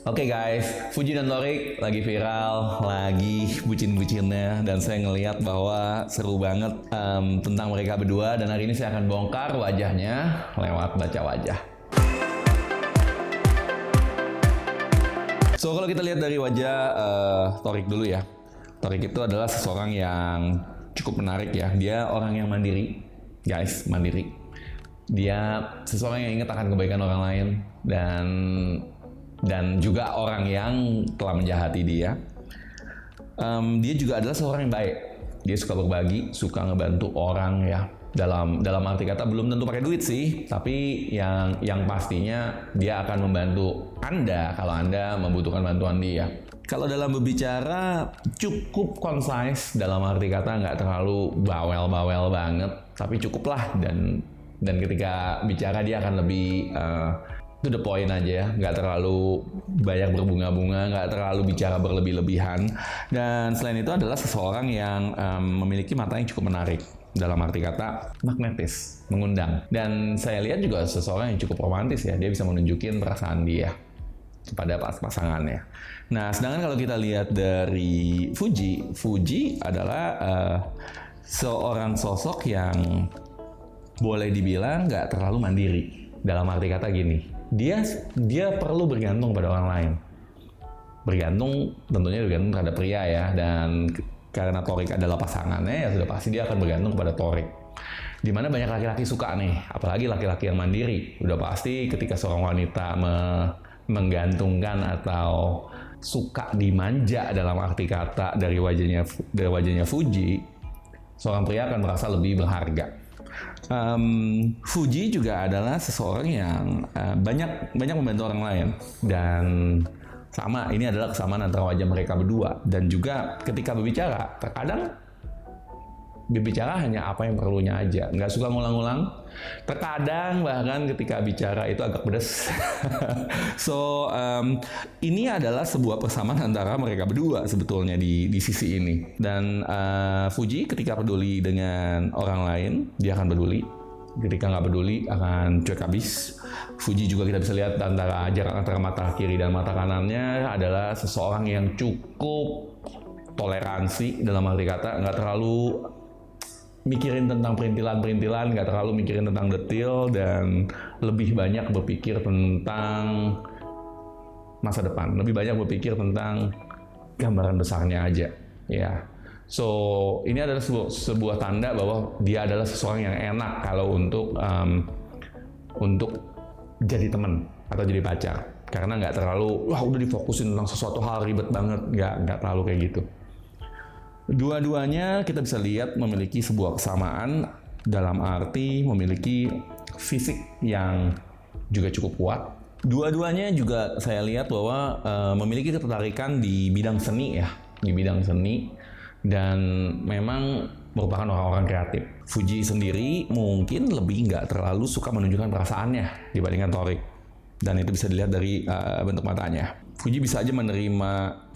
Oke guys, Fuji dan Torik lagi viral, lagi bucin-bucinnya, dan saya ngelihat bahwa seru banget tentang mereka berdua, dan hari ini saya akan bongkar wajahnya lewat baca wajah. So kalau kita lihat dari wajah Torik dulu ya, Torik itu adalah seseorang yang cukup menarik ya. Dia orang yang mandiri, guys, mandiri. Dia seseorang yang ingat akan kebaikan orang lain, dan juga orang yang telah menjahati dia. Dia juga adalah seorang yang baik. Dia suka berbagi, suka ngebantu orang ya. Dalam arti kata belum tentu pakai duit sih, tapi yang pastinya dia akan membantu Anda kalau Anda membutuhkan bantuan dia. Kalau dalam berbicara cukup concise, dalam arti kata nggak terlalu bawel-bawel banget, tapi cukuplah, dan ketika bicara dia akan lebih to the point aja ya, nggak terlalu banyak berbunga-bunga, nggak terlalu bicara berlebih-lebihan. Dan selain itu adalah seseorang yang memiliki mata yang cukup menarik, dalam arti kata magnetis, mengundang. Dan saya lihat juga seseorang yang cukup romantis ya, dia bisa menunjukin perasaan dia kepada pasangannya. Nah, sedangkan kalau kita lihat dari Fuji adalah seorang sosok yang boleh dibilang nggak terlalu mandiri. Dalam arti kata gini, dia perlu bergantung pada orang lain. Tentunya bergantung terhadap pria ya, dan karena Torik adalah pasangannya, ya sudah pasti dia akan bergantung kepada Torik. Dimana banyak laki-laki suka nih, apalagi laki-laki yang mandiri. Udah pasti ketika seorang wanita menggantungkan atau suka dimanja dalam arti kata dari wajahnya Fuji, seorang pria akan merasa lebih berharga. Fuji juga adalah seseorang yang banyak membantu orang lain, dan sama, ini adalah kesamaan antara wajah mereka berdua. Dan juga ketika berbicara, terkadang berbicara hanya apa yang perlunya aja, nggak suka ngulang-ngulang. Terkadang bahkan ketika bicara itu agak pedas. So ini adalah sebuah persamaan antara mereka berdua sebetulnya di sisi ini. Dan Fuji ketika peduli dengan orang lain, dia akan peduli. Ketika nggak peduli akan cuek habis. Fuji juga kita bisa lihat antara jarak antara mata kiri dan mata kanannya adalah seseorang yang cukup toleransi, dalam arti kata nggak terlalu mikirin tentang perintilan-perintilan, nggak terlalu mikirin tentang detail, dan lebih banyak berpikir tentang masa depan, lebih banyak berpikir tentang gambaran besarnya aja ya. So ini adalah sebuah tanda bahwa dia adalah seseorang yang enak kalau untuk jadi teman atau jadi pacar, karena nggak terlalu udah difokusin tentang sesuatu hal ribet banget, nggak terlalu kayak gitu. Dua-duanya kita bisa lihat memiliki sebuah kesamaan dalam arti memiliki fisik yang juga cukup kuat. Dua-duanya juga saya lihat bahwa memiliki ketertarikan di bidang seni ya, dan memang merupakan orang-orang kreatif. Fuji sendiri mungkin lebih nggak terlalu suka menunjukkan perasaannya dibandingkan Torik, dan itu bisa dilihat dari bentuk matanya. Fuji bisa aja menerima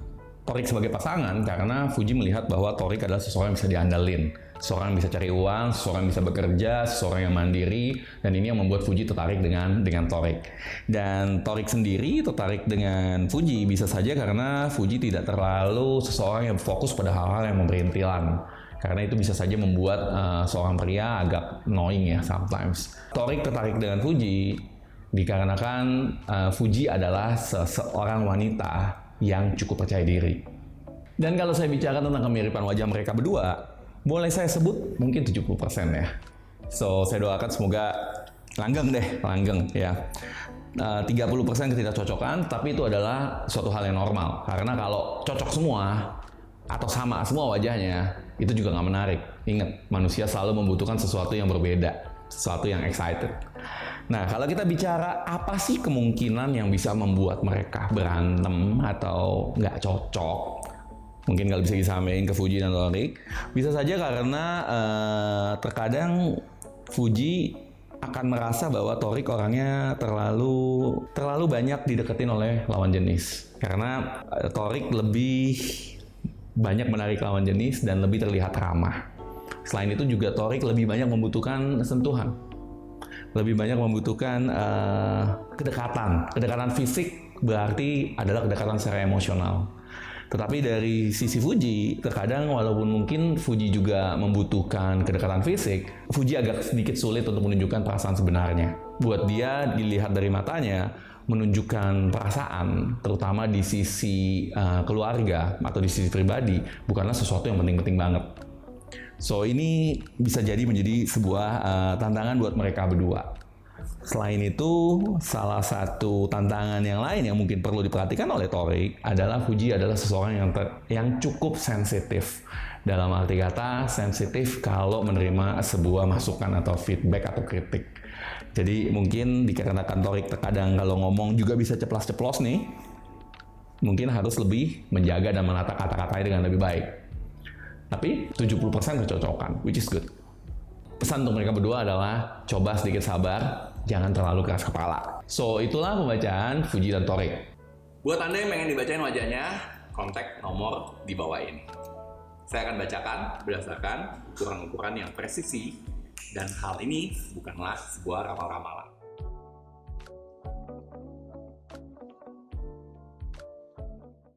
Torik sebagai pasangan karena Fuji melihat bahwa Torik adalah seseorang yang bisa diandalin, seseorang yang bisa cari uang, seseorang yang bisa bekerja, seseorang yang mandiri, dan ini yang membuat Fuji tertarik dengan Torik. Dan Torik sendiri tertarik dengan Fuji bisa saja karena Fuji tidak terlalu seseorang yang fokus pada hal-hal yang memperintilan, karena itu bisa saja membuat seorang pria agak annoying ya sometimes. Torik tertarik dengan Fuji dikarenakan Fuji adalah seorang wanita yang cukup percaya diri. Dan kalau saya bicara tentang kemiripan wajah mereka berdua, boleh saya sebut mungkin 70% ya. So saya doakan semoga langgeng ya. 30% ketidakcocokan, tapi itu adalah suatu hal yang normal. Karena kalau cocok semua atau sama semua wajahnya, itu juga nggak menarik. Ingat, manusia selalu membutuhkan sesuatu yang berbeda, sesuatu yang excited. Nah, kalau kita bicara apa sih kemungkinan yang bisa membuat mereka berantem atau nggak cocok, mungkin kalau bisa disampaikan ke Fuji dan Torik, bisa saja karena terkadang Fuji akan merasa bahwa Torik orangnya terlalu banyak dideketin oleh lawan jenis, karena Torik lebih banyak menarik lawan jenis dan lebih terlihat ramah. Selain itu juga Torik lebih banyak membutuhkan sentuhan, lebih banyak membutuhkan kedekatan fisik berarti adalah kedekatan secara emosional. Tetapi dari sisi Fuji, terkadang walaupun mungkin Fuji juga membutuhkan kedekatan fisik, Fuji agak sedikit sulit untuk menunjukkan perasaan sebenarnya. Buat dia, dilihat dari matanya, menunjukkan perasaan, terutama di sisi keluarga atau di sisi pribadi, bukanlah sesuatu yang penting-penting banget. So, ini bisa jadi menjadi sebuah tantangan buat mereka berdua. Selain itu, salah satu tantangan yang lain yang mungkin perlu diperhatikan oleh Torik adalah Fuji adalah seseorang yang cukup sensitif. Dalam arti kata, sensitif kalau menerima sebuah masukan atau feedback atau kritik. Jadi mungkin dikarenakan Torik terkadang kalau ngomong juga bisa ceplas-ceplos nih, mungkin harus lebih menjaga dan menata kata-katanya dengan lebih baik. Tapi 70% kecocokan, which is good. Pesan untuk mereka berdua adalah coba sedikit sabar, jangan terlalu keras kepala. So, itulah pembacaan Fuji dan Torik. Buat Anda yang pengen dibacain wajahnya, kontak nomor di bawah ini. Saya akan bacakan berdasarkan ukuran-ukuran yang presisi, dan hal ini bukanlah sebuah ramal-ramalan.